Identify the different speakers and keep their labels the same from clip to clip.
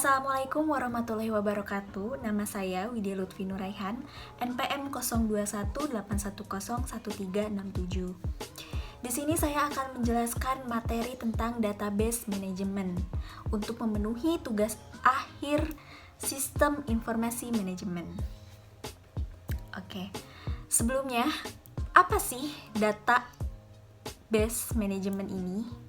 Speaker 1: Assalamualaikum warahmatullahi wabarakatuh. Nama saya Widya Lutfi Nuraihan, NPM 0218101367. Di sini saya akan menjelaskan materi tentang database management untuk memenuhi tugas akhir sistem informasi manajemen. Oke. Sebelumnya, apa sih database management ini?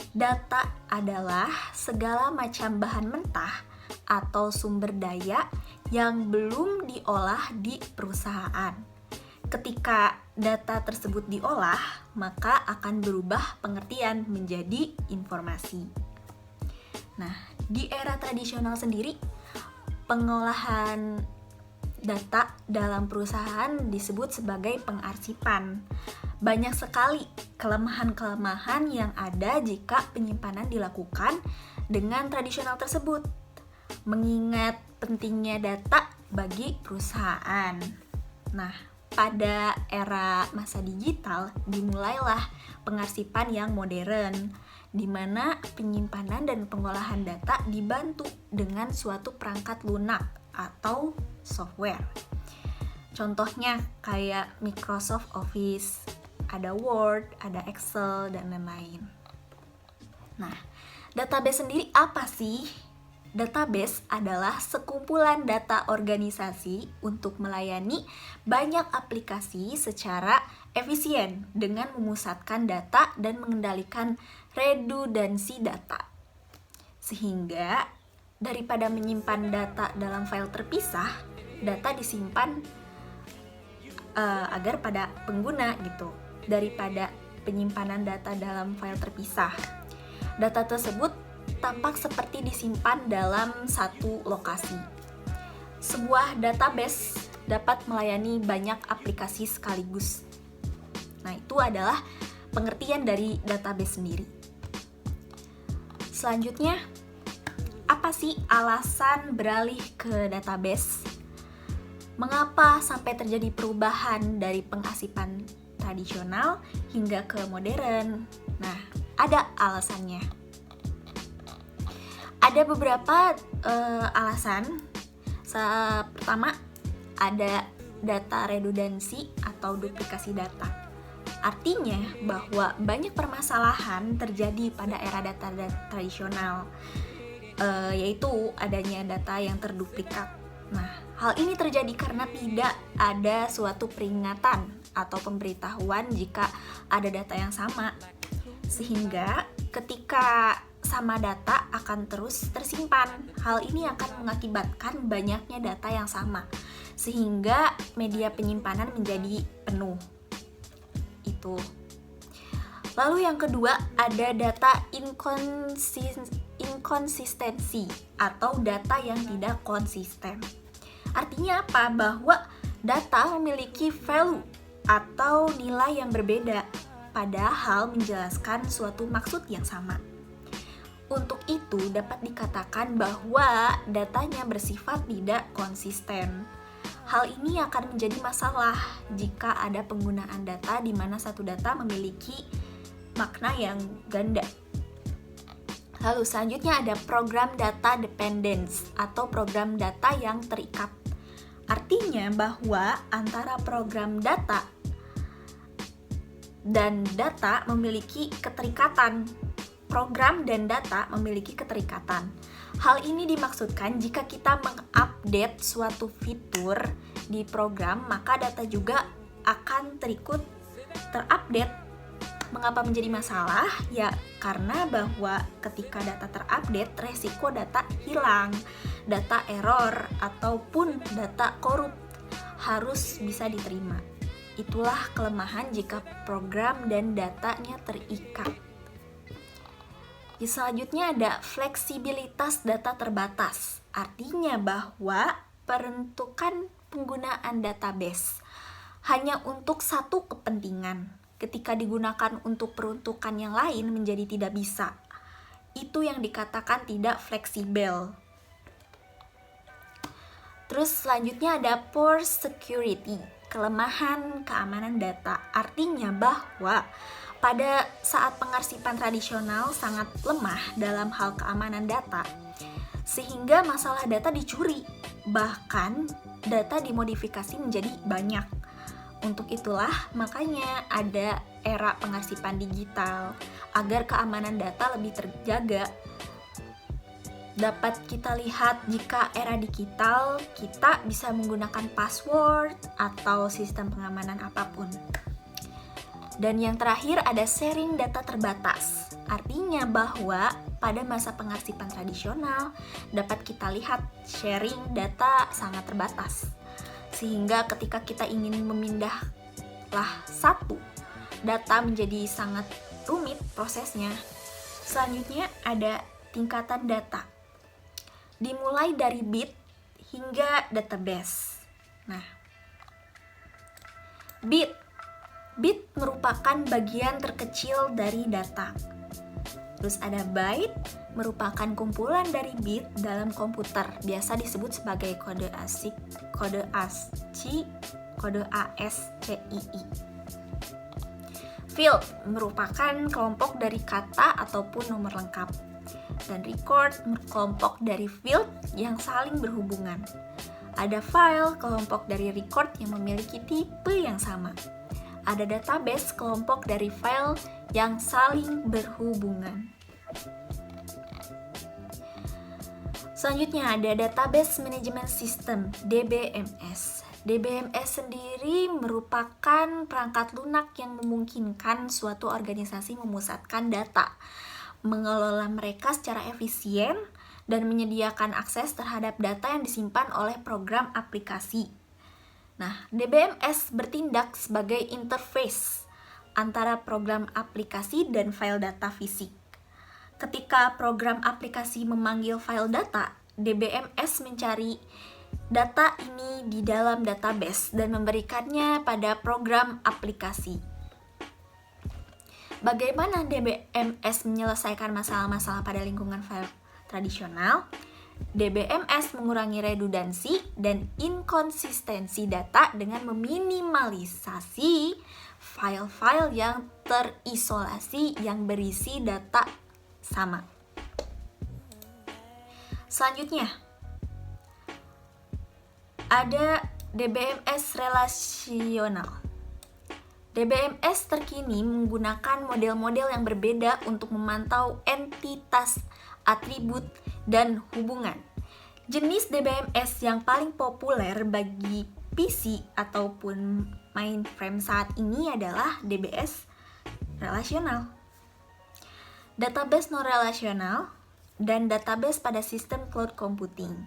Speaker 1: Data adalah segala macam bahan mentah atau sumber daya yang belum diolah di perusahaan. Ketika data tersebut diolah, maka akan berubah pengertian menjadi informasi. Nah, di era tradisional sendiri, pengolahan data dalam perusahaan disebut sebagai pengarsipan. Banyak sekali kelemahan-kelemahan yang ada jika penyimpanan dilakukan dengan tradisional tersebut, mengingat pentingnya data bagi perusahaan. Nah, pada era masa digital dimulailah pengarsipan yang modern, di mana penyimpanan dan pengolahan data dibantu dengan suatu perangkat lunak atau software. Contohnya kayak Microsoft Office, ada Word, ada Excel, dan lain-lain. Nah, database sendiri apa sih? Database adalah sekumpulan data organisasi untuk melayani banyak aplikasi secara efisien dengan memusatkan data dan mengendalikan redundansi data. Sehingga daripada menyimpan data dalam file terpisah, data disimpan agar pada pengguna gitu, daripada penyimpanan data dalam file terpisah. Data tersebut tampak seperti disimpan dalam satu lokasi. Sebuah database dapat melayani banyak aplikasi sekaligus. Nah, itu adalah pengertian dari database sendiri. Selanjutnya, apa sih alasan beralih ke database? Mengapa sampai terjadi perubahan dari pengarsipan tradisional hingga ke modern? Nah, ada alasannya. Ada beberapa alasan. Pertama, ada data redundansi atau duplikasi data. Artinya bahwa banyak permasalahan terjadi pada era data tradisional, yaitu adanya data yang terduplikat. Nah, hal ini terjadi karena tidak ada suatu peringatan atau pemberitahuan jika ada data yang sama. Sehingga ketika sama data akan terus tersimpan. Hal ini akan mengakibatkan banyaknya data yang sama, sehingga media penyimpanan menjadi penuh. Itu. Lalu yang kedua, ada data inkonsistensi atau data yang tidak konsisten. Artinya apa? Bahwa data memiliki value atau nilai yang berbeda, padahal menjelaskan suatu maksud yang sama. Untuk itu dapat dikatakan bahwa datanya bersifat tidak konsisten. Hal ini akan menjadi masalah jika ada penggunaan data di mana satu data memiliki makna yang ganda. Lalu selanjutnya ada program data dependence atau program data yang terikat. Artinya bahwa antara program data dan data memiliki keterikatan. Program dan data memiliki keterikatan. Hal ini dimaksudkan jika kita mengupdate suatu fitur di program, maka data juga akan terupdate. Mengapa menjadi masalah? Ya, karena bahwa ketika data terupdate, resiko data hilang, data error, ataupun data korup harus bisa diterima. Itulah kelemahan jika program dan datanya terikat. Selanjutnya ada fleksibilitas data terbatas. Artinya bahwa peruntukan penggunaan database hanya untuk satu kepentingan. Ketika digunakan untuk peruntukan yang lain menjadi tidak bisa. Itu yang dikatakan tidak fleksibel. Terus selanjutnya ada poor security, kelemahan keamanan data. Artinya bahwa pada saat pengarsipan tradisional sangat lemah dalam hal keamanan data, sehingga masalah data dicuri, bahkan data dimodifikasi menjadi banyak. Untuk itulah makanya ada era pengarsipan digital, agar keamanan data lebih terjaga. Dapat kita lihat jika era digital, kita bisa menggunakan password atau sistem pengamanan apapun. Dan yang terakhir ada sharing data terbatas. Artinya bahwa pada masa pengarsipan tradisional dapat kita lihat sharing data sangat terbatas. Sehingga ketika kita ingin memindahlah satu data menjadi sangat rumit prosesnya. Selanjutnya ada tingkatan data. Dimulai dari bit hingga database. Nah, Bit merupakan bagian terkecil dari data. Terus ada byte, merupakan kumpulan dari bit dalam komputer, biasa disebut sebagai kode ASCII, kode ASCII. Field merupakan kelompok dari kata ataupun nomor lengkap. Dan record kelompok dari field yang saling berhubungan. Ada file, kelompok dari record yang memiliki tipe yang sama. Ada database, kelompok dari file yang saling berhubungan. Selanjutnya ada Database Management System, DBMS. DBMS sendiri merupakan perangkat lunak yang memungkinkan suatu organisasi memusatkan data, mengelola mereka secara efisien, dan menyediakan akses terhadap data yang disimpan oleh program aplikasi. Nah, DBMS bertindak sebagai interface antara program aplikasi dan file data fisik. Ketika program aplikasi memanggil file data, DBMS mencari data ini di dalam database dan memberikannya pada program aplikasi. Bagaimana DBMS menyelesaikan masalah-masalah pada lingkungan file tradisional? DBMS mengurangi redundansi dan inkonsistensi data dengan meminimalisasi file-file yang terisolasi yang berisi data sama. Selanjutnya, ada DBMS relasional. DBMS terkini menggunakan model-model yang berbeda untuk memantau entitas, atribut, dan hubungan. Jenis DBMS yang paling populer bagi PC ataupun mainframe saat ini adalah DBS relasional, database non-relasional, dan database pada sistem cloud computing.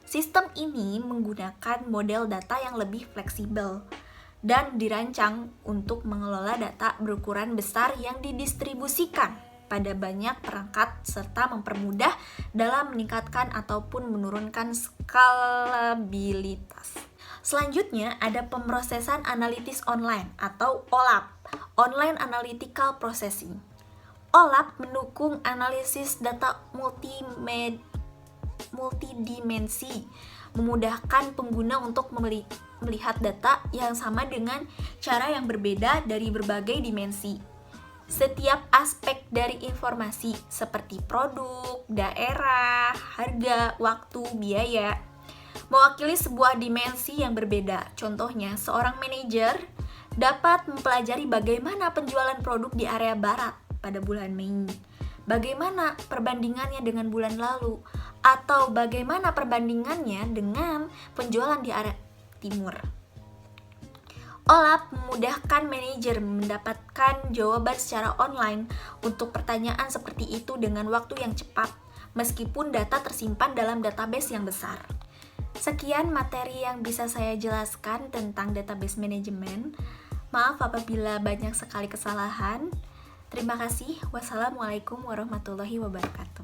Speaker 1: Sistem ini menggunakan model data yang lebih fleksibel dan dirancang untuk mengelola data berukuran besar yang didistribusikan pada banyak perangkat serta mempermudah dalam meningkatkan ataupun menurunkan skalabilitas. Selanjutnya ada pemrosesan analitis online atau OLAP, Online Analytical Processing. OLAP mendukung analisis data multidimensi, memudahkan pengguna untuk melihat data yang sama dengan cara yang berbeda dari berbagai dimensi. Setiap aspek dari informasi seperti produk, daerah, harga, waktu, biaya mewakili sebuah dimensi yang berbeda. Contohnya, seorang manajer dapat mempelajari bagaimana penjualan produk di area barat pada bulan Mei, bagaimana perbandingannya dengan bulan lalu, atau bagaimana perbandingannya dengan penjualan di area timur. OLAP memudahkan manajer mendapatkan jawaban secara online untuk pertanyaan seperti itu dengan waktu yang cepat, meskipun data tersimpan dalam database yang besar. Sekian materi yang bisa saya jelaskan tentang database management. Maaf apabila banyak sekali kesalahan. Terima kasih. Wassalamualaikum warahmatullahi wabarakatuh.